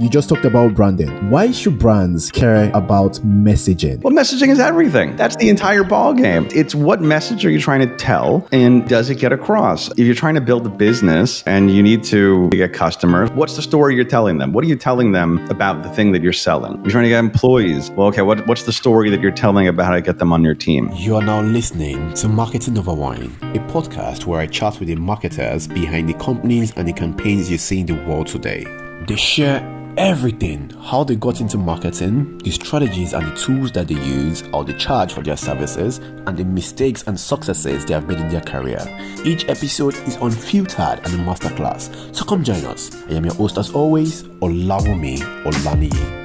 you just talked about branding. Why should brands care about messaging? Well, messaging is everything. That's the entire ball game. It's what message are you trying to tell, and does it get across? If you're trying to build a business and you need to get customers, what's the story you're telling them? What are you telling them about the thing that you're selling? You're trying to get employees. Well, okay, what's the story that you're telling about how to get them on your team? You are now listening to Marketing Over Wine, a podcast where I chat with the marketers behind the companies and the campaigns you see in the world today. They share everything, how they got into marketing, the strategies and the tools that they use, how they charge for their services, and the mistakes and successes they have made in their career. Each episode is unfiltered and a masterclass, so come join us. I am your host as always, Olawumi Olaniyi.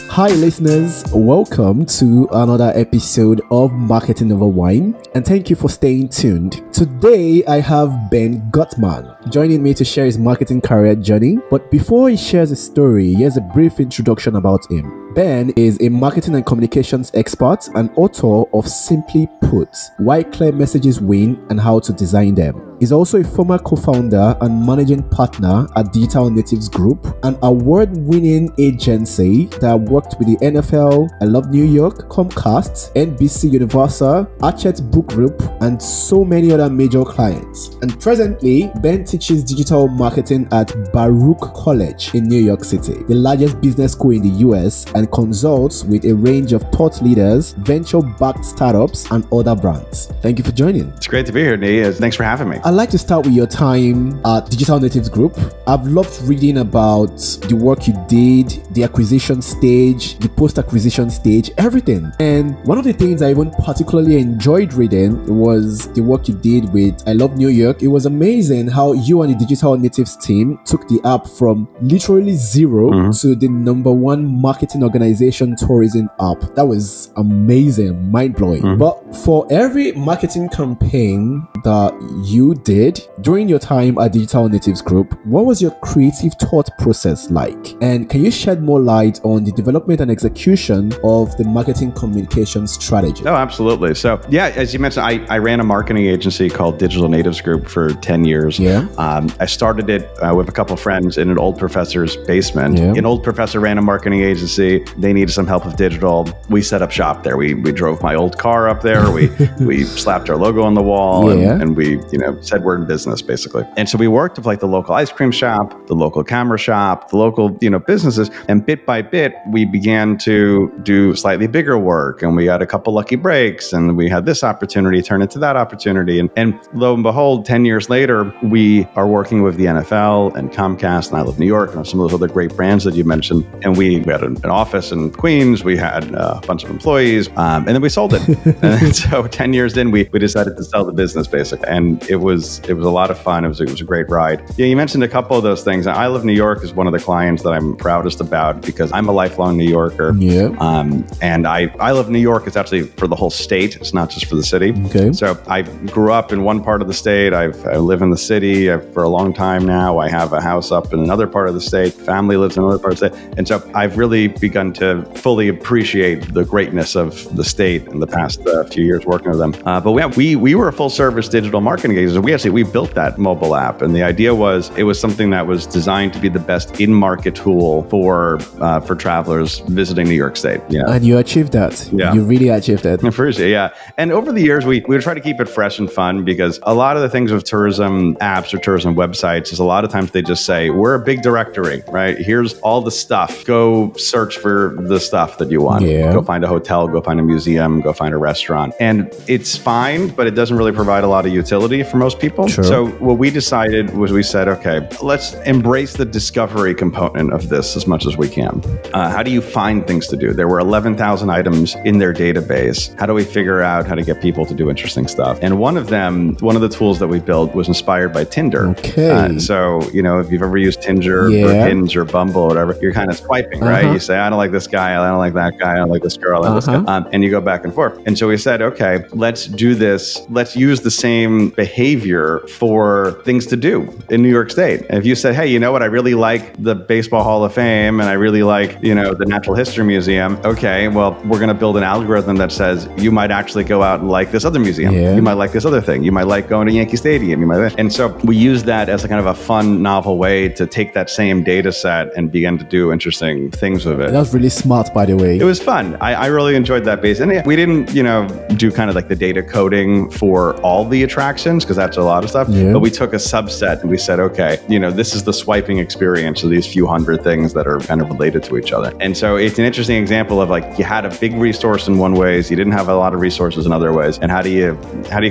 Hi listeners, welcome to another episode of Marketing Over Wine, and thank you for staying tuned. Today I have Ben Guttmann joining me to share his marketing career journey, but before he shares his story, here's a brief introduction about him. Ben is a marketing and communications expert and author of Simply Put, Why Clear Messages Win and How to Design Them. He's also a former co-founder and managing partner at Digital Natives Group, an award-winning agency that worked with the NFL, I Love New York, Comcast, NBCUniversal, Hachette Book Group, and so many other major clients. And presently, Ben teaches digital marketing at Baruch College in New York City, the largest business school in the US, and consults with a range of thought leaders, venture-backed startups, and other brands. Thank you for joining. It's great to be here, Nee. Thanks for having me. I'd like to start with your time at Digital Natives Group. I've loved reading about the work you did, the acquisition stage, the post-acquisition stage, everything. And one of the things I even particularly enjoyed reading was the work you did with I Love New York. It was amazing how you and the Digital Natives team took the app from literally zero to the number one marketing organization tourism app. That was amazing, mind-blowing. But for every marketing campaign that you did during your time at Digital Natives Group, what was your creative thought process like? And can you shed more light on the development and execution of the marketing communication strategy? Oh, absolutely. So yeah, as you mentioned, I ran a marketing agency called Digital Natives Group for 10 years. Yeah. I started it with a couple of friends in an old professor's basement. Yeah. An old professor ran a marketing agency. They needed some help with digital. We set up shop there. We drove my old car up there. We slapped our logo on the wall and we said we're in business basically. And so we worked with like the local ice cream shop, the local camera shop, the local businesses, and bit by bit we began to do slightly bigger work, and we got a couple lucky breaks, and we had this opportunity turn into that opportunity, and lo and behold, 10 years later we are working with the NFL and Comcast and I Love New York and some of those other great brands that you mentioned, and we had an office in Queens, we had a bunch of employees, and then we sold it. And so 10 years in we decided to sell the business basically, and it was a lot of fun. It was a great ride. Yeah, you mentioned a couple of those things. I Love New York is one of the clients that I'm proudest about because I'm a lifelong New Yorker. Yeah. And I Love New York is actually for the whole state. It's not just for the city. Okay. So I grew up in one part of the state. I live in the city for a long time now. I have a house up in another part of the state. Family lives in another part of the state. And so I've really begun to fully appreciate the greatness of the state in the past few years working with them. But we were a full service digital marketing agency. We built that mobile app, and the idea was it was something that was designed to be the best in-market tool for travelers visiting New York State. Yeah, and you achieved that. Yeah, you really achieved that. Appreciate, yeah. And over the years, we try to keep it fresh and fun because a lot of the things with tourism apps or tourism websites is a lot of times they just say we're a big directory, right? Here's all the stuff. Go search for the stuff that you want. Yeah. Go find a hotel. Go find a museum. Go find a restaurant. And it's fine, but it doesn't really provide a lot of utility for most people. Sure. So what we decided was we said, okay, let's embrace the discovery component of this as much as we can. How do you find things to do? There were 11,000 items in their database. How do we figure out how to get people to do interesting stuff? And one of the tools that we built was inspired by Tinder. Okay. So, if you've ever used Tinder or Hinge or Bumble or whatever, you're kind of swiping, right? You say, I don't like this guy. I don't like that guy. I don't like this girl. I like this guy. And you go back and forth. And so we said, okay, let's do this. Let's use the same behavior for things to do in New York State. And if you said, hey, you know what? I really like the Baseball Hall of Fame and I really like, the Natural History Museum. Okay, well, we're going to build an algorithm that says you might actually go out and like this other museum. Yeah. You might like this other thing. You might like going to Yankee Stadium. And so we use that as a kind of a fun, novel way to take that same data set and begin to do interesting things with it. That was really smart, by the way. It was fun. I really enjoyed that base. And we didn't, do kind of like the data coding for all the attractions because that's a lot of stuff. Yeah. But we took a subset and we said, okay, this is the swiping experience of these few hundred things that are kind of related to each other. And so it's an interesting example of like you had a big resource in one ways, you didn't have a lot of resources in other ways. And how do you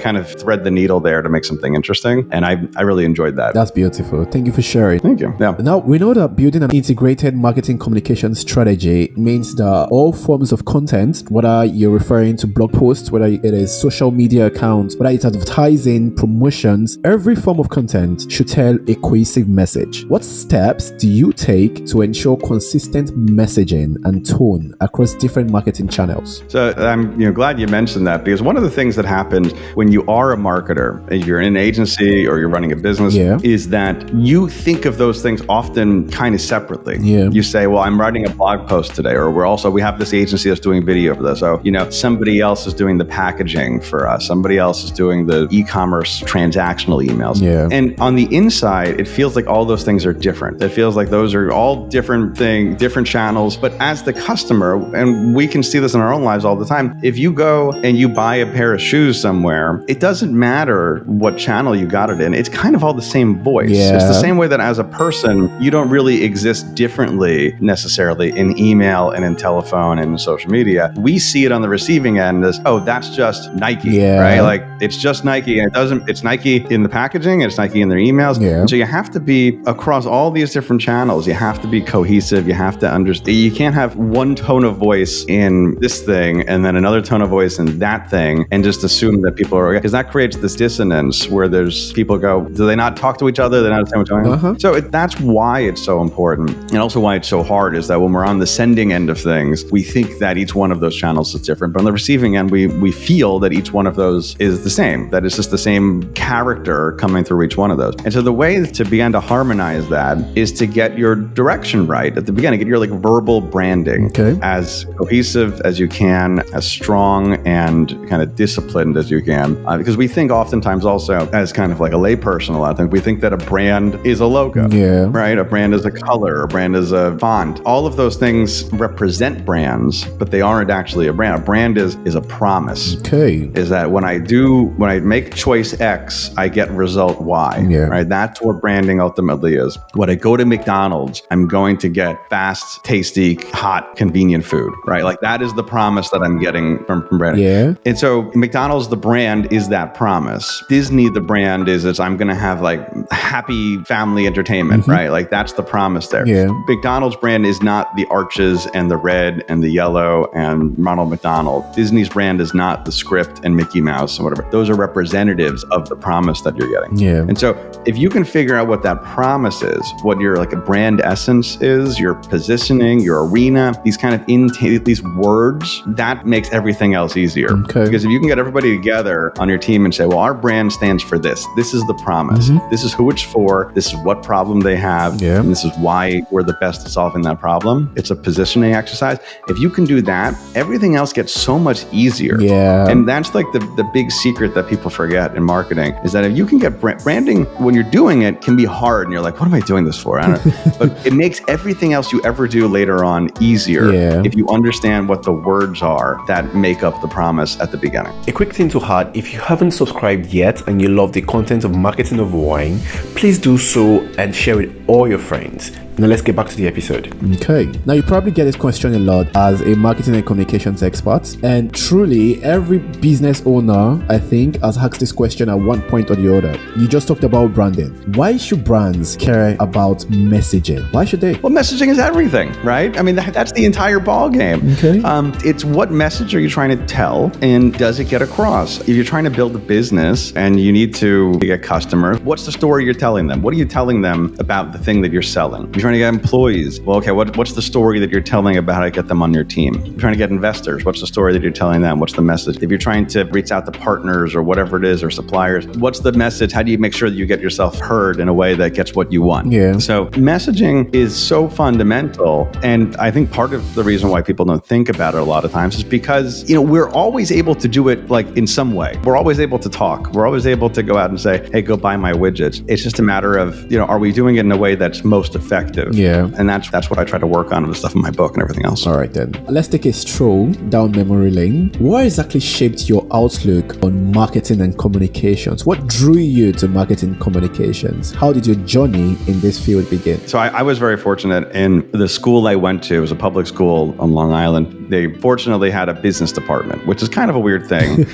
kind of thread the needle there to make something interesting? And I really enjoyed that. That's beautiful. Thank you for sharing. Thank you. Yeah. Now, we know that building an integrated marketing communication strategy means that all forms of content, whether you're referring to blog posts, whether it is social media accounts, whether it's advertising, promotions, every form of content should tell a cohesive message. What steps do you take to ensure consistent messaging and tone across different marketing channels? So I'm glad you mentioned that because one of the things that happens when you are a marketer, if you're in an agency or you're running a business, is that you think of those things often kind of separately. Yeah. You say, well, I'm writing a blog post today, or we have this agency that's doing video for this. So, somebody else is doing the packaging for us. Somebody else is doing the e-commerce transactional emails. Yeah. And on the inside, it feels like all those things are different. It feels like those are all different things, different channels. But as the customer, and we can see this in our own lives all the time, if you go and you buy a pair of shoes somewhere, it doesn't matter what channel you got it in. It's kind of all the same voice. Yeah. It's the same way that as a person, you don't really exist differently necessarily in email and in telephone and in social media. We see it on the receiving end as, oh, that's just Nike, right? Like it's just Nike and it's Nike in the packaging, it's Nike in their emails. Yeah. And so you have to be across all these different channels. You have to be cohesive. You have to understand. You can't have one tone of voice in this thing and then another tone of voice in that thing and just assume that people are, because that creates this dissonance where there's people go, do they not talk to each other? They're not understand what's going on. So that's why it's so important. And also why it's so hard is that when we're on the sending end of things, we think that each one of those channels is different. But on the receiving end, we feel that each one of those is the same, that it's just the same character coming through each one of those. And so the way to begin to harmonize that is to get your direction right at the beginning, get your like verbal branding as cohesive as you can, as strong and kind of disciplined as you can. Because we think oftentimes also as kind of like a layperson, a lot of times we think that a brand is a logo, right? A brand is a color, a brand is a font. All of those things represent brands, but they aren't actually a brand. A brand is a promise. Is that when I make choice X, I get result Y, right? That's what branding ultimately is. When I go to McDonald's, I'm going to get fast, tasty, hot, convenient food, right? Like that is the promise that I'm getting from branding. Yeah. And so McDonald's, the brand is that promise. Disney, the brand is I'm going to have like happy family entertainment, right? Like that's the promise there. Yeah. McDonald's brand is not the arches and the red and the yellow and Ronald McDonald. Disney's brand is not the script and Mickey Mouse and whatever. Those are representatives of the promise that you're getting. Yeah. And so if you can figure out what that promise is, what your like a brand essence is, your positioning, your arena, these kind of these words, that makes everything else easier. Because if you can get everybody together on your team and say, well, our brand stands for this. This is the promise. This is who it's for. This is what problem they have. And this is why we're the best at solving that problem. It's a positioning exercise. If you can do that, everything else gets so much easier. Yeah. And that's like the big secret that people forget in marketing is that if you can get branding, when you're doing it, can be hard. And you're like, what am I doing this for? I don't know. But it makes everything else you ever do later on easier if you understand what the words are that make up the promise at the beginning. A quick thing to add, if you haven't subscribed yet and you love the content of Marketing Over Wine, please do so and share with all your friends. Now let's get back to the episode. Okay. Now you probably get this question a lot as a marketing and communications expert. And truly, every business owner, I think, has asked this question at one point or the other. You just talked about branding. Why should brands care about messaging? Why should they? Well, messaging is everything, right? I mean, that's the entire ball game. Okay. It's what message are you trying to tell and does it get across? If you're trying to build a business and you need to get customers, what's the story you're telling them? What are you telling them about the thing that you're selling? You're trying to get employees. Well, okay, what's the story that you're telling about how to get them on your team? If you're trying to get investors, what's the story that you're telling them? What's the message? If you're trying to reach out to partners or whatever it is, or suppliers, what's the message? How do you make sure that you get yourself heard in a way that gets what you want? Yeah. So messaging is so fundamental. And I think part of the reason why people don't think about it a lot of times is because, we're always able to do it like in some way. We're always able to talk. We're always able to go out and say, hey, go buy my widgets. It's just a matter of, are we doing it in a way that's most effective? Yeah. And that's what I try to work on with the stuff in my book and everything else. All right, then. Let's take a stroll down memory lane. What exactly shaped your outlook on marketing and communications? What drew you to marketing communications? How did your journey in this field begin? So I was very fortunate in the school I went to. It was a public school on Long Island. They fortunately had a business department, which is kind of a weird thing.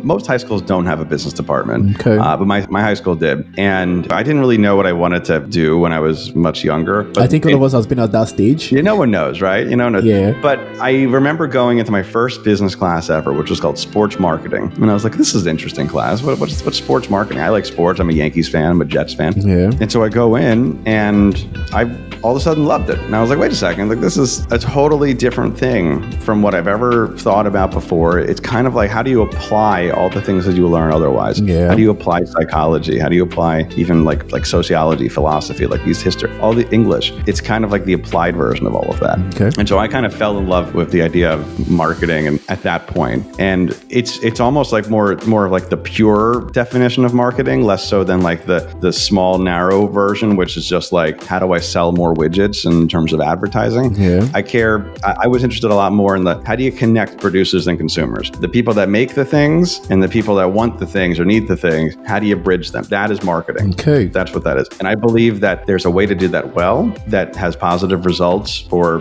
Most high schools don't have a business department, okay. But my high school did. And I didn't really know what I wanted to do when I was much younger. But I think all of us has been at that stage. No one knows, right? Yeah. But I remember going into my first business class ever, which was called sports marketing. And I was like, this is an interesting class. What's sports marketing? I like sports. I'm a Yankees fan. I'm a Jets fan. Yeah. And so I go in and I all of a sudden loved it. And I was like, wait a second, like this is a totally different thing from what I've ever thought about before. It's kind of like, how do you apply all the things that you learn otherwise? Yeah. How do you apply psychology? How do you apply even like sociology, philosophy, like these history, all the English? It's kind of like the applied version of all of that. Okay. And so I kind of fell in love with the idea of marketing and at that point. And it's almost like more of like the pure definition of marketing, less so than like the small, narrow version, which is just like, how do I sell more widgets in terms of advertising? Yeah. I was interested a lot more in how do you connect producers and consumers? The people that make the things and the people that want the things or need the things, how do you bridge them? That is marketing. Okay. That's what that is. And I believe that there's a way to do that well, that has positive results for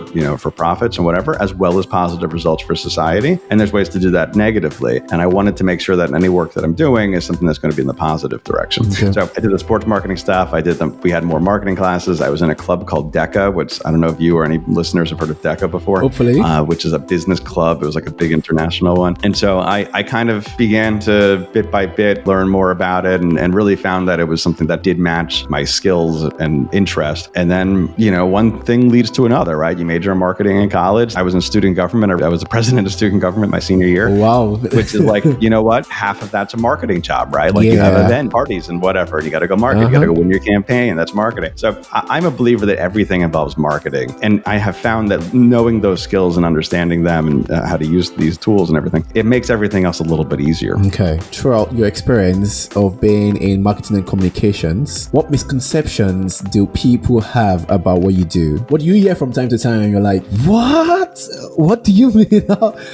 profits and whatever, as well as positive results for society. And there's ways to do that negatively. And I wanted to make sure that any work that I'm doing is something that's going to be in the positive direction. Okay. So I did the sports marketing stuff. We had more marketing classes. I was in a club called DECA, which I don't know if you or any listeners have heard of DECA before. Hopefully. Which is a business club. It was like a big international one. And so I kind of began to bit by bit learn more about it and really found that it was something that did match my skills and interest. And then, one thing leads to another, right? You major in marketing in college. I was in student government. I was the president of student government my senior year. Wow. Which is like, what? Half of that's a marketing job, right? Like you have event parties and whatever. And you got to go market. You got to go win your campaign. That's marketing. So I'm a believer that everything involves marketing. And I have found that knowing those skills and understanding them and how to use these tools and everything, it makes everything else a little bit easier. Okay. Throughout your experience of being in marketing and communications, what misconceptions do people have about what you do? What do you hear from time to time and you're like, what? What do you mean?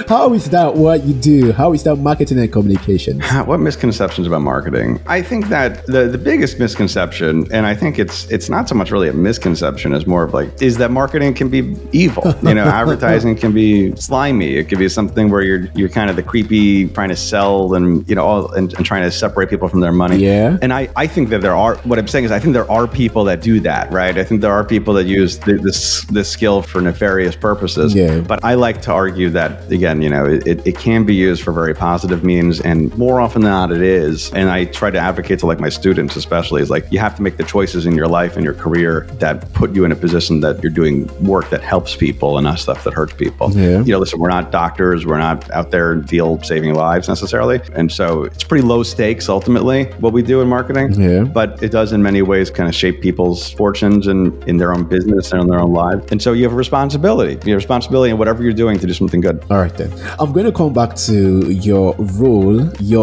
How is that what you do? How is that marketing and communications? What misconceptions about marketing? I think that the biggest misconception, and I think it's not so much really a misconception, as more of like, is that marketing can be evil. Advertising can be slimy. It can be something where you're kind of the creepy trying to sell and and trying to separate people from their money. Yeah. And I think that what I'm saying is I think there are people that do that, right? I think there are people that use this skill for nefarious purposes. Yeah. But I like to argue that, again, it can be used for very positive means, and more often than not it is. And I try to advocate to my students especially, is like, you have to make the choices in your life and your career that put you in a position that you're doing work that helps people and not stuff that hurts people. Yeah. Listen, we're not doctors. We're not out there in the field saving lives necessarily. And so it's pretty low stakes ultimately what we do in marketing. Yeah. But it does in many ways kind of shape people's fortunes and in their own business and in their own lives. And so you have a responsibility. You have a responsibility in whatever you're doing to do something good. All right then. I'm going to come back to your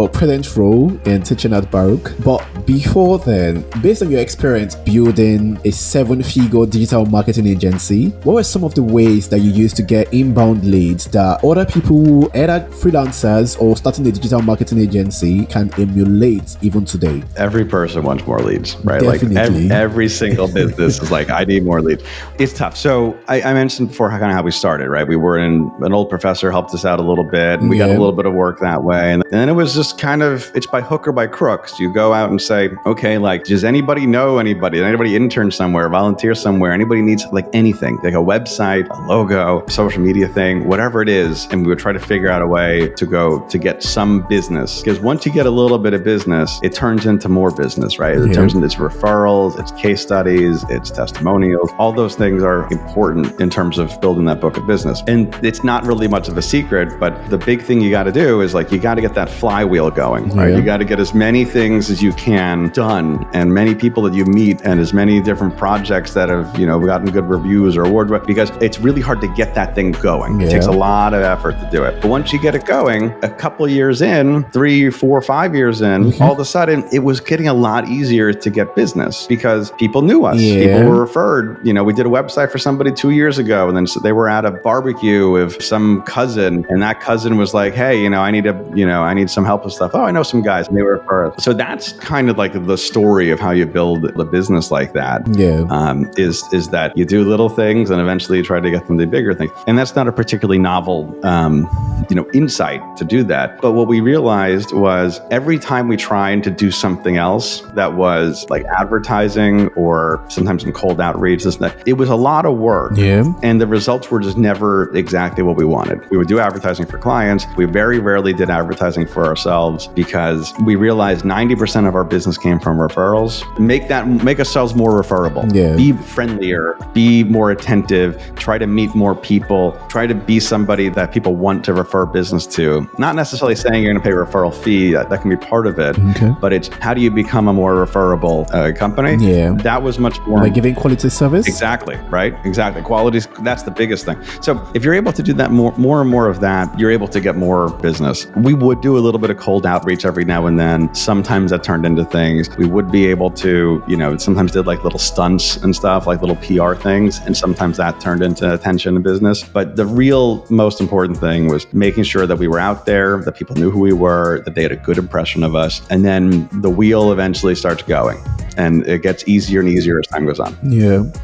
present role in teaching at Baruch. But before then, based on your experience building a 7-figure digital marketing agency, what were some of the ways that you used to get inbound leads that other people, either freelancers or starting a digital marketing agency, can emulate even today? Every person wants more leads, right? Definitely. Like every single business is like, I need more leads. It's tough. So I mentioned before kind of how we started, right? We were in, an old professor helped us out a little bit, and we got a little bit of work that way. And then it was just kind of, it's by hook or by crook. So you go out and say, okay, like, does anybody know anybody? Anybody intern somewhere, volunteer somewhere? Anybody needs anything, like a website, a logo, social media thing, whatever it is. And we would try to figure out a way to get some business. Because once you get a little bit of business, it turns into more business, right? It turns into referrals, it's case studies, it's testimonials. All those things are important in terms of building that book of business. And it's not really much of a secret, but the big thing you got to do is like, you got to get that flywheel going, right? You got to get as many things as you can done, and many people that you meet, and as many different projects that have, gotten good reviews or awards, because it's really hard to get that thing going. It takes a lot of effort to do it. But once you get it going, a couple years in, 3, 4, 5 years in, all of a sudden it was getting a lot easier to get business because people knew us. People were referred. We did a website for somebody 2 years ago, and then they were at a barbecue with some cousin, and that cousin was like, hey, I need some help with stuff. Oh, I know some guys, and they were referred. So that's kind of like the story of how you build the business like that. Is that you do little things and eventually you try to get them to bigger things. And that's not a particularly novel, insight to do that. But what we realized was every time we tried to do something else that was like advertising or sometimes some cold outreach, it was a lot of work. And the results were just never exactly what we wanted. We would do advertising for clients. We very rarely did advertising for ourselves because we realized 90% of our business came from referrals. Make ourselves more referable. Be friendlier, be more attentive, try to meet more people, try to be somebody that people want to refer business to. Not necessarily saying you're going to pay a referral fee, that can be part of it, but it's how do you become a more referable company? That was much more... By giving quality service? Exactly, right? Exactly. Quality, that's the biggest thing. So if you're able to do that more and more of that, you're able to get more business. We would do a little bit of cold outreach every now and then. Sometimes that turned into things. We would be able to, sometimes did like little stunts and stuff, like little PR things. And sometimes that turned into attention and business. But the real most important thing was making sure that we were out there, that people knew who we were, that they had a good impression of us. And then the wheel eventually starts going. And it gets easier and easier as time goes on.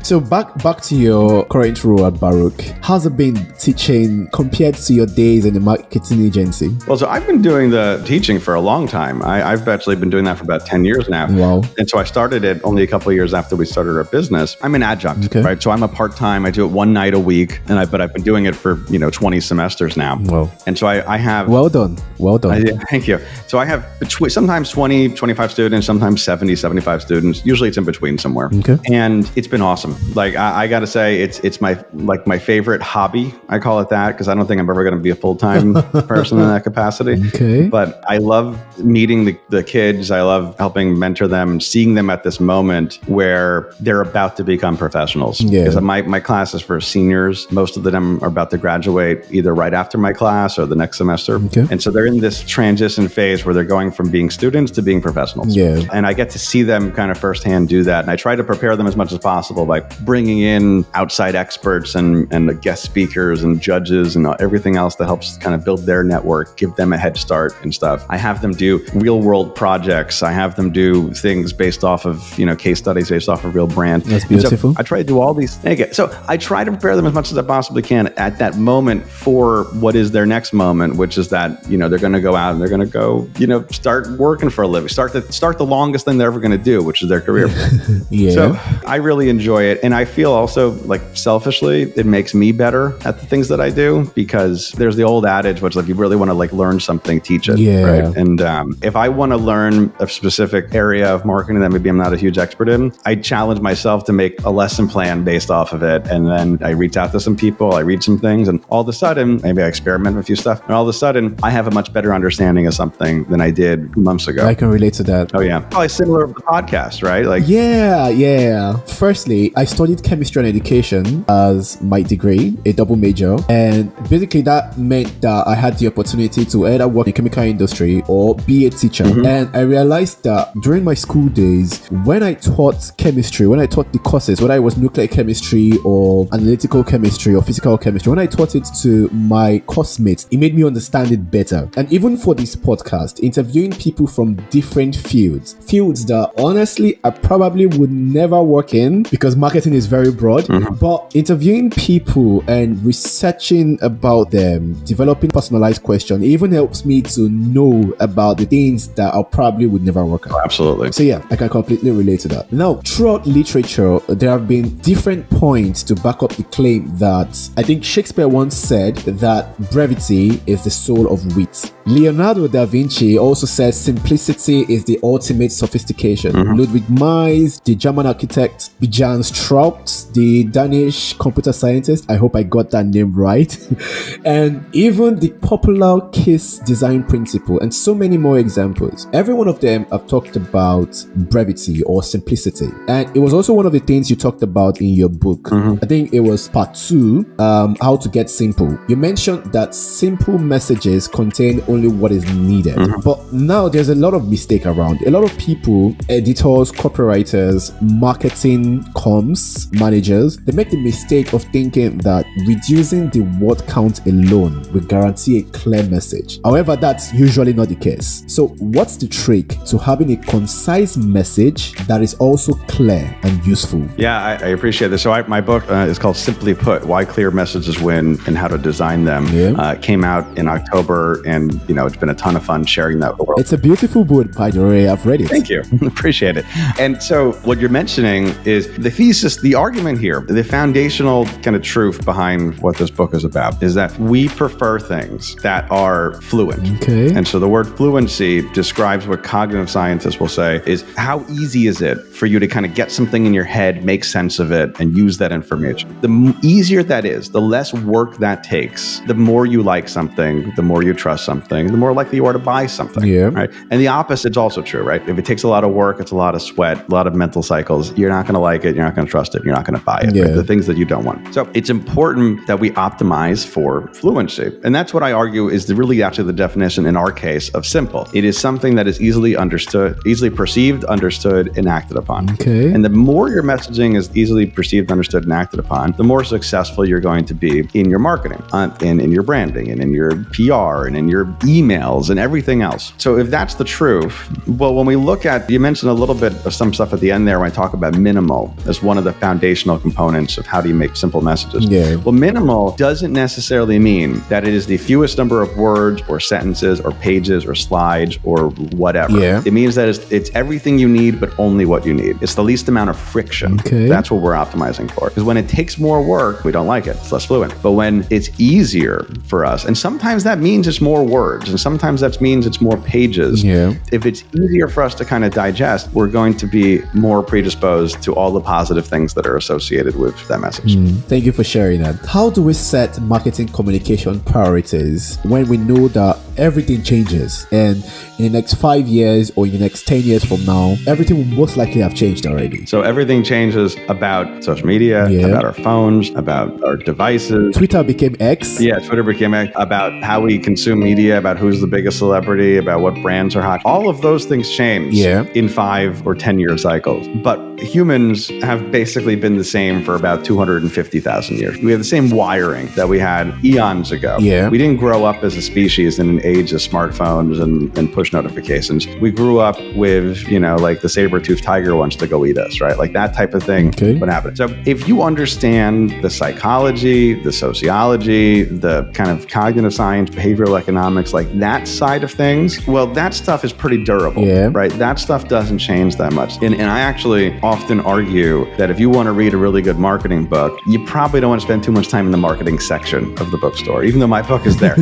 So back to your current role at Baruch. How's it been teaching compared to your days in the marketing agency? Well, so I've been doing the teaching for a long time. I've actually been doing that for about 10 years now. Wow. And so I started it only a couple of years after we started our business. I'm an adjunct, right? So I'm a part-time. I do it one night a week, but I've been doing it for 20 semesters now. Wow. And so I have... Well done. Thank you. So I have sometimes 20, 25 students, sometimes 70, 75 students. Usually it's in between somewhere. And it's been awesome. Like I got to say, it's my favorite hobby. I call it that because I don't think I'm ever going to be a full-time person in that capacity. But I love meeting the kids. I love helping mentor them, seeing them at this moment where they're about to become professionals. Because my class is for seniors. Most of them are about to graduate either right after my class or the next semester. And so they're in this transition phase where they're going from being students to being professionals. And I get to see them kind of firsthand do that. And I try to prepare them as much as possible by bringing in outside experts and guest speakers and judges and everything else that helps kind of build their network, give them a head start and stuff. I have them do real world projects. I have them do things based off of, case studies based off of real brands. That's beautiful. So I try to do all these things. So I try to prepare them as much as I possibly can at that moment for what is their next moment, which is that, they're going to go out and they're going to go, start working for a living, start the longest thing they're ever going to do, which is their career. So I really enjoy it. And I feel also like selfishly, it makes me better at the things that I do because there's the old adage, which like, you really want to like learn something, teach it. Right. And if I want to learn a specific area of marketing that maybe I'm not a huge expert in, I challenge myself to make a lesson plan based off of it. And then I reach out to some people, I read some things, and all of a sudden, maybe I experiment with a few stuff. And all of a sudden, I have a much better understanding of something than I did months ago. I can relate to that. Oh, yeah. Probably similar with the podcast, right? Like, yeah. Firstly, I studied chemistry and education as my degree, a double major. And basically that meant that I had the opportunity to either work in the chemical industry or be a teacher. And I realized that during my school days, when I taught chemistry, when I taught the courses, whether it was nuclear chemistry or analytical chemistry or physical chemistry, when I taught it to my course mates, it made me understand it better. And even for this podcast, interviewing people from different fields that honestly I probably would never work in because marketing is very broad, but interviewing people and researching about them, developing personalized questions, even helps me to know about the things that I probably would never work on. Absolutely. So yeah, I can completely relate to that. Now, throughout literature, there have been different points to back up the claim that I think Shakespeare once said that brevity brevity is the soul of wit. Leonardo da Vinci also says simplicity is the ultimate sophistication. Ludwig Mies, the German architect, Jan Straut, the Danish computer scientist, I hope I got that name right, and even the popular KISS design principle, and so many more examples. Every one of them have talked about brevity or simplicity. And it was also one of the things you talked about in your book. I think it was part 2, how to get simple. You mentioned that simple messages contain only what is needed. But now there's a lot of mistake around. A lot of people, editors, copywriters, marketing comms managers, they make the mistake of thinking that reducing the word count alone will guarantee a clear message. However, that's usually not the case. So what's the trick to having a concise message that is also clear and useful? Yeah, I appreciate this. So my book is called Simply Put, Why Clear Messages Win and How to Design Them. It came out in October, and it's been a ton of fun sharing that with the world. It's a beautiful book, by the way. I've read it. Thank you. Appreciate it. And so what you're mentioning is the thesis, the argument here, the foundational kind of truth behind what this book is about is that we prefer things that are fluent. Okay. And so the word fluency describes what cognitive scientists will say is how easy is it for you to kind of get something in your head, make sense of it, and use that information. The easier that is, the less work that takes, the more you like something, the more you trust something, the more likely you are to buy something. Right? And the opposite is also true, right? If it takes a lot of work, it's a lot of sweat, a lot of mental cycles, you're not going to like it, you're not going to trust it, you're not going to buy it. Right? The things that you don't want. So it's important that we optimize for fluency. And that's what I argue is really actually the definition in our case of simple. It is something that is easily understood, easily perceived, understood, and acted upon. And the more your messaging is easily perceived, understood, and acted upon, the more successful you're going to be in your marketing, and in your branding, and in your PR, and in your emails, and everything else. So if that's the truth, well, when we look at, you mentioned a little bit of some stuff at the end there when I talk about minimal as one of the foundational components of how do you make simple messages. Well, minimal doesn't necessarily mean that it is the fewest number of words or sentences or pages or slides or whatever. It means that it's everything you need, but only what you need. It's the least amount of friction. That's what we're optimizing for. Because when it takes more work, we don't like it. It's less fluent. But when it's easier for us, and sometimes that means it's more words, and sometimes that means it's more pages. If it's easier for us to kind of digest, we're going to be more predisposed to all the positive things that are associated with that message. Thank you for sharing that. How do we set marketing communication priorities when we know that everything changes, and in the next 5 years or in the next 10 years from now, everything will most likely have changed already? So everything changes about social media, about our phones, about our devices. Twitter became X. Twitter became X. About how we consume media, about who's the biggest celebrity, about what brands are hot. All of those things change in 5 or 10 year cycles. But humans have basically been the same for about 250,000 years. We have the same wiring that we had eons ago. We didn't grow up as a species in an age of smartphones and push notifications. We grew up with, like the saber-toothed tiger wants to go eat us, right? Like that type of thing would happen. So if you understand the psychology, the sociology, the kind of cognitive science, behavioral economics, like that side of things, well, that stuff is pretty durable, right? That stuff doesn't change that much. And I actually often argue that if you want to read a really good marketing book, you probably don't want to spend too much time in the marketing section of the bookstore, even though my book is there.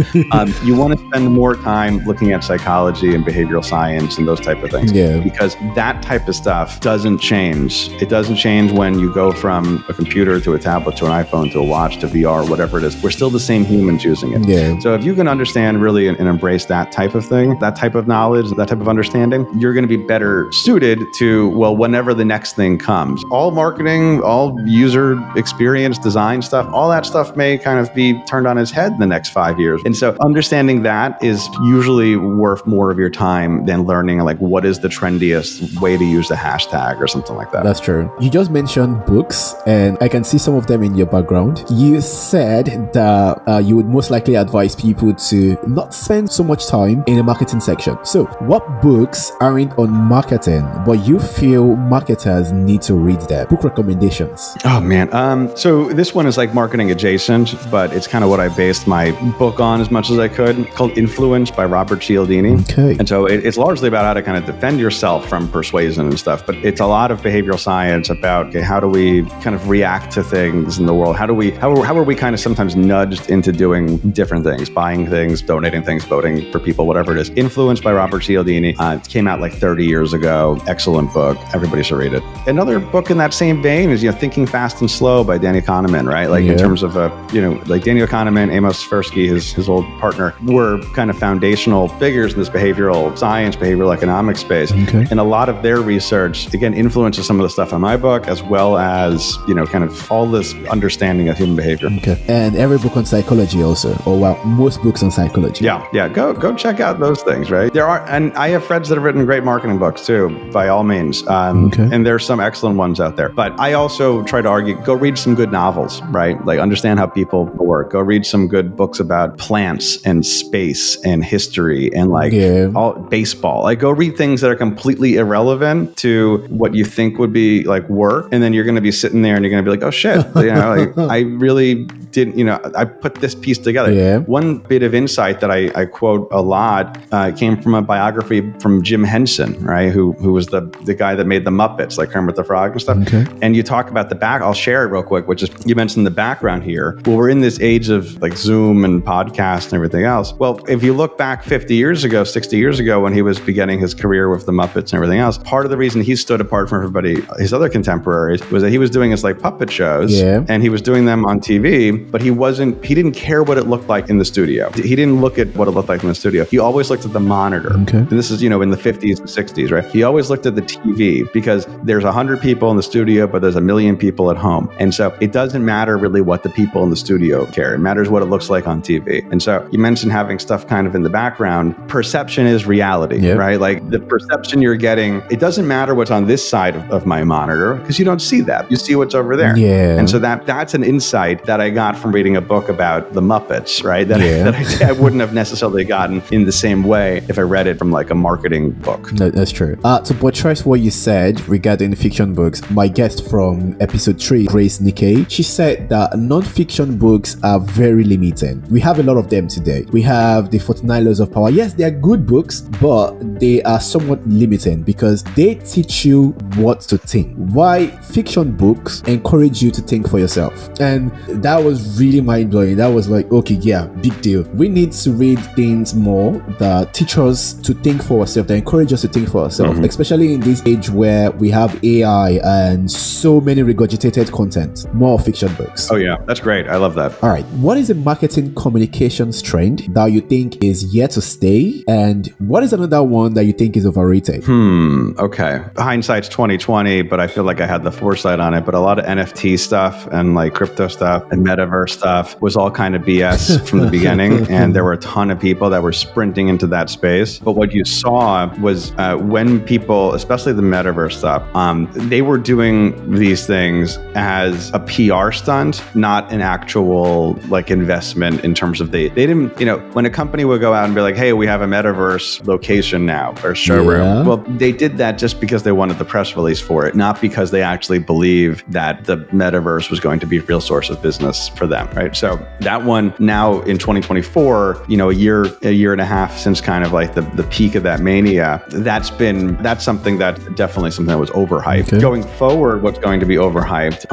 You want to spend more time looking at psychology and behavioral science and those type of things, because that type of stuff doesn't change. It doesn't change when you go from a computer to a tablet to an iPhone to a watch to VR, whatever it is. We're still the same humans using it. So if you can understand really and embrace that type of thing, that type of knowledge, that type of understanding, you're going to be better suited to, well, whenever the next thing comes. All marketing, all user experience, design stuff, all that stuff may kind of be turned on its head in the next 5 years. And so understanding that is usually worth more of your time than learning like what is the trendiest way to use the hashtag or something like that. That's true. You just mentioned books, and I can see some of them in your background. You said that you would most likely advise people to not spend so much time in the marketing section. So what books aren't on marketing, but you feel marketers need to read them? Book recommendations. Oh man. So this one is like marketing adjacent, but it's kind of what I based my book on as much as I could. It's called Influence by Robert Cialdini. Okay. And so it's largely about how to kind of defend yourself from persuasion and stuff, but it's a lot of behavioral science about, okay, how do we kind of react to things in the world? How are we kind of sometimes nudged into doing different things, buying things, donating things, voting for people, whatever it is. Influence by Robert Cialdini. It came out like 30 years ago. Excellent book. Everybody should read it. Another book in that same vein is, Thinking Fast and Slow by Danny Kahneman, right? Like in terms of, like Danny Kahneman, Amos Tversky, his old partner, were kind of foundational figures in this behavioral science, behavioral economics space. Okay. And a lot of their research, again, influences some of the stuff in my book, as well as, kind of all this understanding of human behavior. Okay. And every book on psychology also, or well, most books on psychology. Yeah. Go check out those things, right? And I have friends that have written great marketing books too, by all means. And there's some excellent ones out there. But I also try to argue, go read some good novels, right? Like understand how people work. Go read some good books about plants and space and history and all baseball. Like go read things that are completely irrelevant to what you think would be like work. And then you're going to be sitting there and you're going to be like, oh shit, I really didn't, I put this piece together. Yeah. One bit of insight that I quote a lot came from a biography from Jim Henson, right? Who was the guy that made the Muppets, like Kermit the Frog and stuff. Okay. And you talk about the back, I'll share it real quick, which is, you mentioned the background here. Well, we're in this age of like Zoom and podcasts and everything else. Well, if you look back 50 years ago, 60 years ago, when he was beginning his career with the Muppets and everything else, part of the reason he stood apart from everybody, his other contemporaries, was that he was doing his like puppet shows and he was doing them on TV, but he didn't care what it looked like in the studio. He didn't look at what it looked like in the studio. He always looked at the monitor. Okay. And this is, in the 50s and 60s, right? He always looked at the TV because there's 100 people in the studio, but there's 1 million people at home. And so it doesn't matter really what the people in the studio care. It matters what it looks like on TV. And so you mentioned having stuff kind of in the background. Perception is reality, right? Like the perception you're getting, it doesn't matter what's on this side of my monitor because you don't see that. You see what's over there. Yeah. And so that's an insight that I got from reading a book about the Muppets, right? That I wouldn't have necessarily gotten in the same way if I read it from like a marketing book. No, that's true. To buttress what you said regarding fiction books, my guest from episode 3, Grace Nikkei, she said that non-fiction books are very limiting. We have a lot of them today. We have the 49 Laws of Power. Yes, they are good books, but they are somewhat limiting because they teach you what to think. Why fiction books encourage you to think for yourself. And that was really mind-blowing. That was like, okay, yeah, big deal. We need to read things more that teach us to think for ourselves, that encourage us to think for ourselves, especially in this age where we have AI and so many regurgitated content. More fiction books. Oh yeah, that's great. I love that. All right. What is a marketing communications trend that you think is here to stay? And what is another one that you think is overrated? Okay. Hindsight's 2020, but I feel like I had the foresight on it. But a lot of NFT stuff and like crypto stuff and metaverse stuff was all kind of BS from the beginning. And there were a ton of people that were sprinting into that space. But what you saw was when people, especially the metaverse stuff, they were doing these things as a PR stunt, not an actual like investment in terms of they didn't, when a company would go out and be like, hey, we have a metaverse location now or showroom. Yeah. Well, they did that just because they wanted the press release for it, not because they actually believe that the metaverse was going to be a real source of business for them, right? So that one now in 2024, a year and a half since kind of like the peak of that mania, that's something that definitely something that was overhyped. Okay. Going forward, what's going to be overhyped?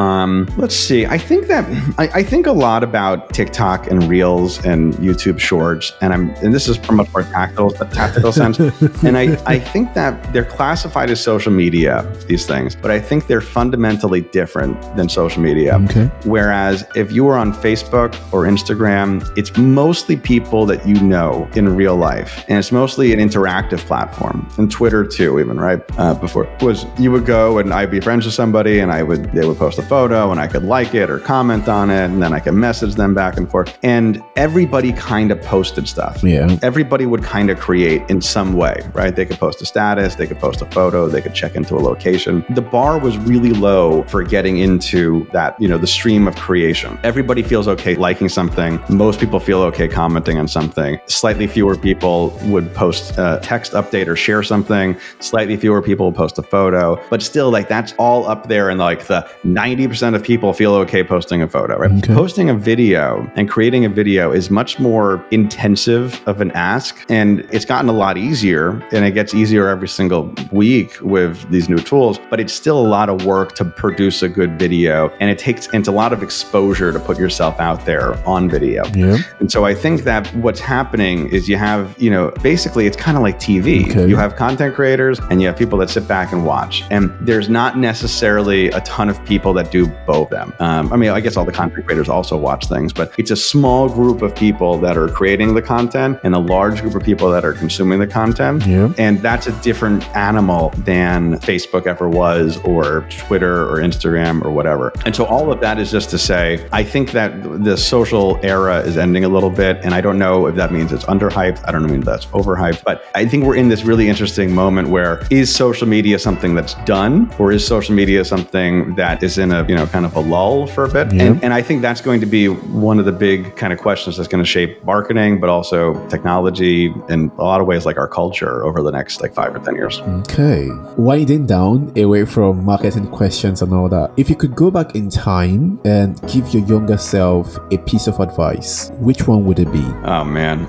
Let's see. I think a lot about TikTok and Reels and YouTube Shorts, and this is from a more tactical sense. And I think that they're classified as social media, these things, but I think they're fundamentally different than social media. Okay. Whereas if you are on Facebook or Instagram, it's mostly people that you know in real life, and it's mostly an interactive platform. And Twitter too, even right before was you would go and I'd be friends with somebody, and they would post a photo, and I could like it or comment on it, and then I could message them back and forth. And everybody kind of posted stuff. Yeah. Everybody would kind of create in some way, right? They could post a status, they could post a photo, they could check into a location. The bar was really low for getting into that, the stream of creation. everybody feels okay liking something. Most people feel okay commenting on something. Slightly fewer people would post a text update or share something. Slightly fewer people will post a photo. But still, like, that's all up there, and like the 90% of people feel okay posting a photo, right? Okay. Posting a video and creating a video is much more intensive of an ask, and it's gotten a lot easier, and it gets easier every single week with these new tools, but it's still a lot of work to produce a good video, and it's a lot of exposure to put yourself out there on video. Yeah. And so I think that what's happening is you have, basically it's kind of like TV. Okay. You have content creators and you have people that sit back and watch, and there's not necessarily a ton of people that do both of them. I guess all the content creators also watch things, but it's a small group of people that are creating the content and a large group of people that are consuming the content. Yeah. And that's a different animal than Facebook ever was, or Twitter or Instagram or whatever. And so all of that is just to say, I think that the social era is ending a little bit, and I don't know if that means it's underhyped. I don't know if that's overhyped, but I think we're in this really interesting moment where, is social media something that's done, or is social media something that is in a, kind of a lull for a bit? Yeah. And I think that's going to be one of the big kind of questions that's going to shape marketing, but also technology, and a lot of ways like our culture over the next 5 or 10 years. Okay. Winding down away from marketing questions and all that, if you could go back in time and give your younger self a piece of advice, which one would it be? Oh, man.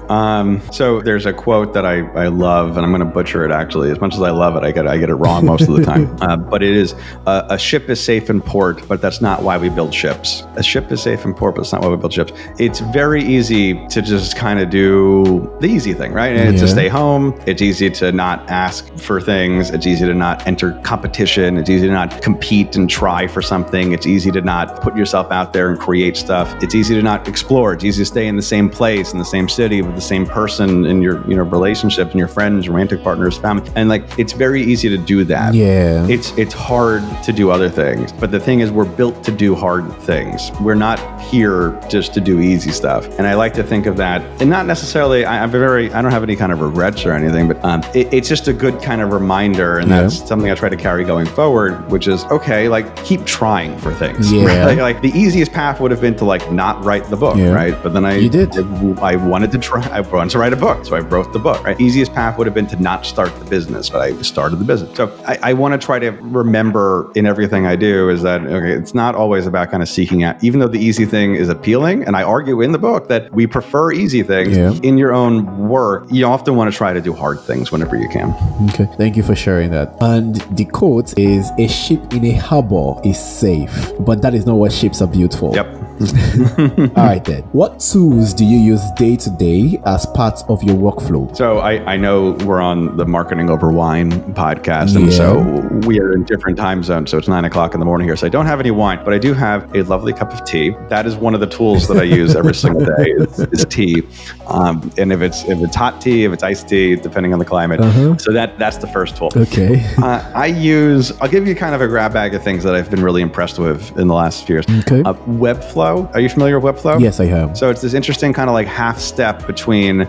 So there's a quote that I love, and I'm going to butcher it actually. As much as I love it, I get it wrong most of the time. But it is, a ship is safe in port, but that's not why we build ships. A ship is safe in port, but it's not why we build ships. It's very easy to just kind of do the easy thing, right? And it's to stay home. It's easy to not ask for things. It's easy to not enter competition. It's easy to not compete and try for something. It's easy to not put yourself out there and create stuff. It's easy to not explore. It's easy to stay in the same place, in the same city, with the same person in your relationships and your friends, romantic partners, family. And it's very easy to do that. Yeah. It's hard to do other things. But the thing is, we're built to do hard things. We're not here just to do easy stuff. And I like to think of that, and not necessarily, I don't have any kind of regrets or anything, but it's just a good kind of reminder. And that's something I try to carry going forward, which is, okay, keep trying for things. Yeah. Right? The easiest path would have been to not write the book, right? But then I wanted to write a book. So I wrote the book, right? Easiest path would have been to not start the business, but I started the business. So I want to try to remember in everything I do is that, okay, it's not always about kind of seeking out, even though the easy thing is appealing. And I argue in the book that we prefer easy things. In your own work, you often want to try to do hard things whenever you can. Okay. Thank you for sharing that. And the quote is, a ship in a harbor is safe, but that is not what ships are built for. Yep. All right then. What tools do you use day to day as part of your workflow? So I know we're on the Marketing Over Wine podcast, and so we are in different time zones. So it's 9:00 in the morning here. So I don't have any wine, but I do have a lovely cup of tea. That is one of the tools that I use every single day is tea. And if it's hot tea, if it's iced tea, depending on the climate. So that's the first tool. Okay. I'll give you kind of a grab bag of things that I've been really impressed with in the last few years. Okay. Webflow. Are you familiar with Webflow? Yes, I am. So it's this interesting kind of half step between a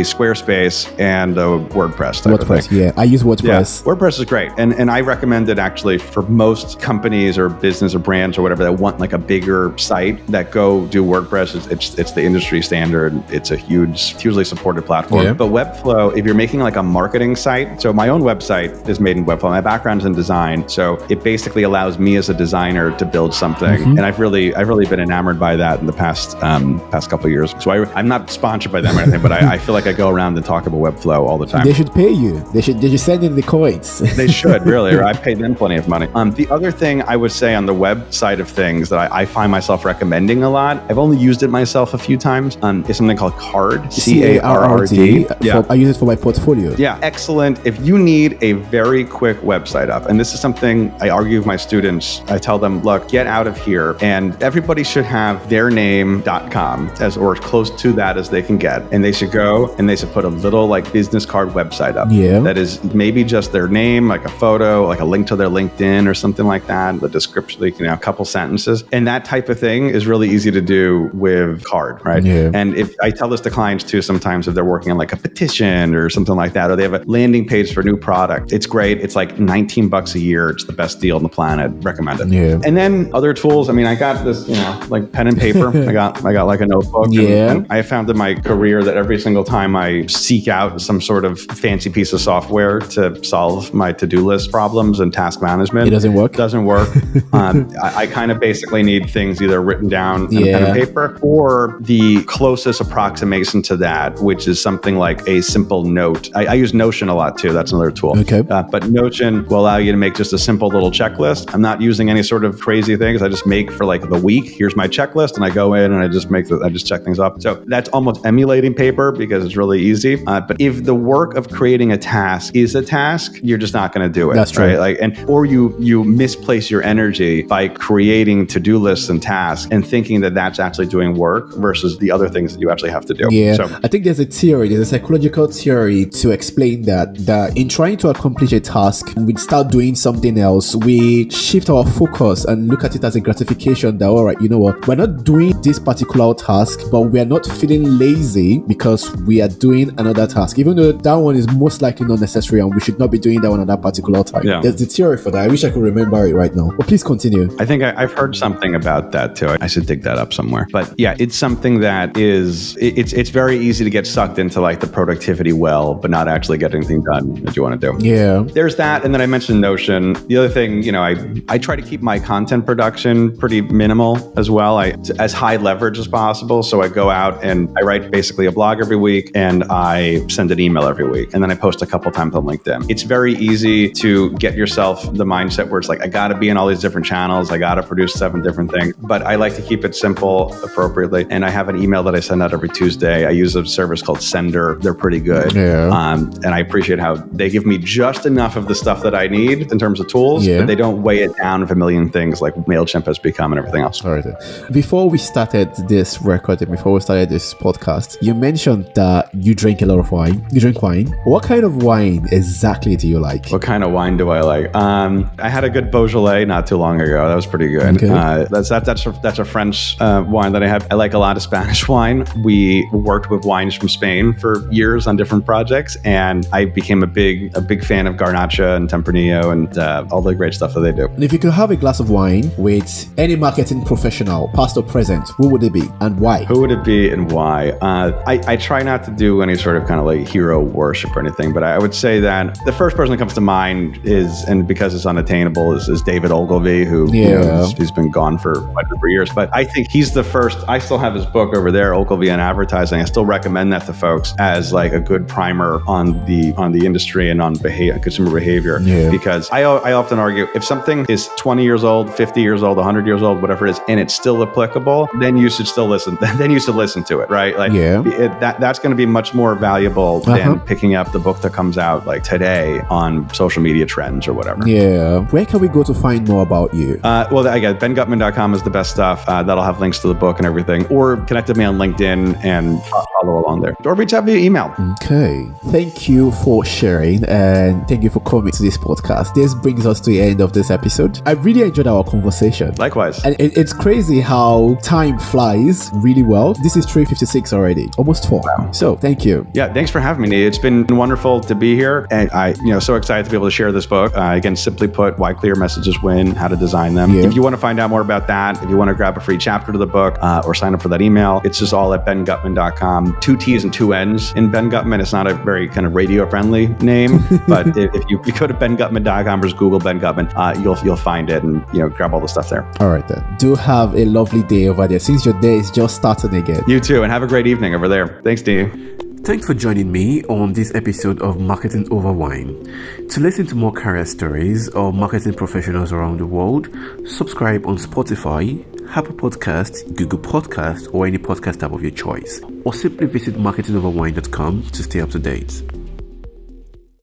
Squarespace and a WordPress type of thing. Yeah. I use WordPress. Yeah, WordPress is great. And I recommend it actually for most companies or business or brands or whatever that want a bigger site that go do WordPress. It's the industry standard. It's a hugely supported platform. Yeah. But Webflow, if you're making a marketing site, so my own website is made in Webflow. My background is in design. So it basically allows me as a designer to build something. And I've really been enamored by that in the past couple of years. So I'm not sponsored by them or anything, but I feel like I go around and talk about Webflow all the time. They should pay you. They should send in the coins. They should, really. Or I pay them plenty of money. The other thing I would say on the web side of things that I find myself recommending a lot, I've only used it myself a few times, is something called Carrd. CARRD. Yeah. I use it for my portfolio. Yeah, excellent. If you need a very quick website up, and this is something I argue with my students, I tell them, look, get out of here, and everybody should have theirname.com or as close to that as they can get. And they should go and they should put a little business card website up. Yeah. That is maybe just their name, a photo, a link to their LinkedIn or something like that, the description, a couple sentences. And that type of thing is really easy to do with Carrd, right? Yeah. And if I tell this to clients too, sometimes if they're working on a petition or something like that, or they have a landing page for a new product, it's great. It's $19 a year. It's the best deal on the planet. Recommend it. Yeah. And then other tools. I got this, like pen and paper. I got like a notebook. And I found in my career that every single time I seek out some sort of fancy piece of software to solve my to-do list problems and task management, it doesn't work. I kind of basically need things either written down in pen and paper, or the closest approximation to that, which is something like a simple note. I use Notion a lot too. That's another tool. Okay. But Notion will allow you to make just a simple little checklist. I'm not using any sort of crazy things. I just make for like the week. Here's my checklist, and I go in and I just check things off. So that's almost emulating paper because it's really easy. But if the work of creating a task is a task, you're just not going to do it. That's true. Right? Or you misplace your energy by creating to-do lists and tasks and thinking that that's actually doing work versus the other things that you actually have to do. Yeah. So, I think there's a psychological theory to explain that in trying to accomplish a task, we start doing something else. We shift our focus and look at it as a gratification that, all right, you know what, we're not doing this particular task, but we are not feeling lazy because we are doing another task, even though that one is most likely not necessary and we should not be doing that one at that particular time. Yeah. There's the theory for that. I wish I could remember it right now. But please continue. I think I've heard something about that too. I should dig that up somewhere. But yeah, it's something that it's very easy to get sucked into like the productivity well, but not actually get anything done that you want to do. Yeah. There's that. And then I mentioned Notion. The other thing, I try to keep my content production pretty minimal as well. As high leverage as possible. So I go out and I write basically a blog every week and I send an email every week. And then I post a couple times on LinkedIn. It's very easy to get yourself the mindset where it's like, I got to be in all these different channels. I got to produce 7 different things. But I like to keep it simple appropriately. And I have an email that I send out every Tuesday. I use a service called Sender. They're pretty good. Yeah. And I appreciate how they give me just enough of the stuff that I need in terms of tools, but they don't weigh it down with a million things like MailChimp has become and everything else. All right. Before we started this recording, before we started this podcast, you mentioned that you drink a lot of wine. You drink wine. What kind of wine exactly do you like? What kind of wine do I like? I had a good Beaujolais not too long ago. That was pretty good. Okay. That's a French wine that I have. I like a lot of Spanish wine. We worked with wines from Spain for years on different projects, and I became a big fan of Garnacha and Tempranillo and all the great stuff that they do. And if you could have a glass of wine with any marketing professional, past or present, who would it be and why? Who would it be and why? I try not to do any sort of kind of like hero worship or anything, but I would say that the first person that comes to mind is, and because it's unattainable, is David Ogilvy, who he's been gone for quite a number of years. But I think he's the first. I still have his book over there, Ogilvy and Advertising. I still recommend that to folks as like a good primer on the industry and on consumer behavior. Yeah. Because I often argue, if something is 20 years old, 50 years old, 100 years old, whatever it is, and it's still applicable, then you should still listen. Then you should listen to it, right? Like that's going to be much more valuable than picking up the book that comes out like today on social media trends or whatever. Yeah. Where can we go to find more about you? Well, again, BenGuttmann.com is the best stuff. That'll have links to the book and everything. Or connect with me on LinkedIn and follow along there. Or reach out via email. Okay. Thank you for sharing and thank you for coming to this podcast. This brings us to the end of this episode. I really enjoyed our conversation. Likewise. And it's crazy how time flies really well. This is 3:56 already, almost 4. Wow. So thank you. Yeah, thanks for having me. It's been wonderful to be here. And so excited to be able to share this book. Again, simply put, Why Clear Messages Win, How to Design Them. Yeah. If you want to find out more about that, if you want to grab a free chapter to the book or sign up for that email, it's just all at benguttmann.com. 2 T's and 2 N's in Ben Guttmann. It's not a very kind of radio-friendly name, but if you go to benguttmann.com or just Google Ben Guttmann, you'll find it and grab all the stuff there. All right then. Do have a lovely day over there since your day is just starting again. You too, and have a great evening over there. Thanks, Dee. Thanks for joining me on this episode of Marketing Over Wine. To listen to more career stories of marketing professionals around the world, subscribe on Spotify, Apple Podcasts, Google Podcasts, or any podcast app of your choice. Or simply visit marketingoverwine.com to stay up to date.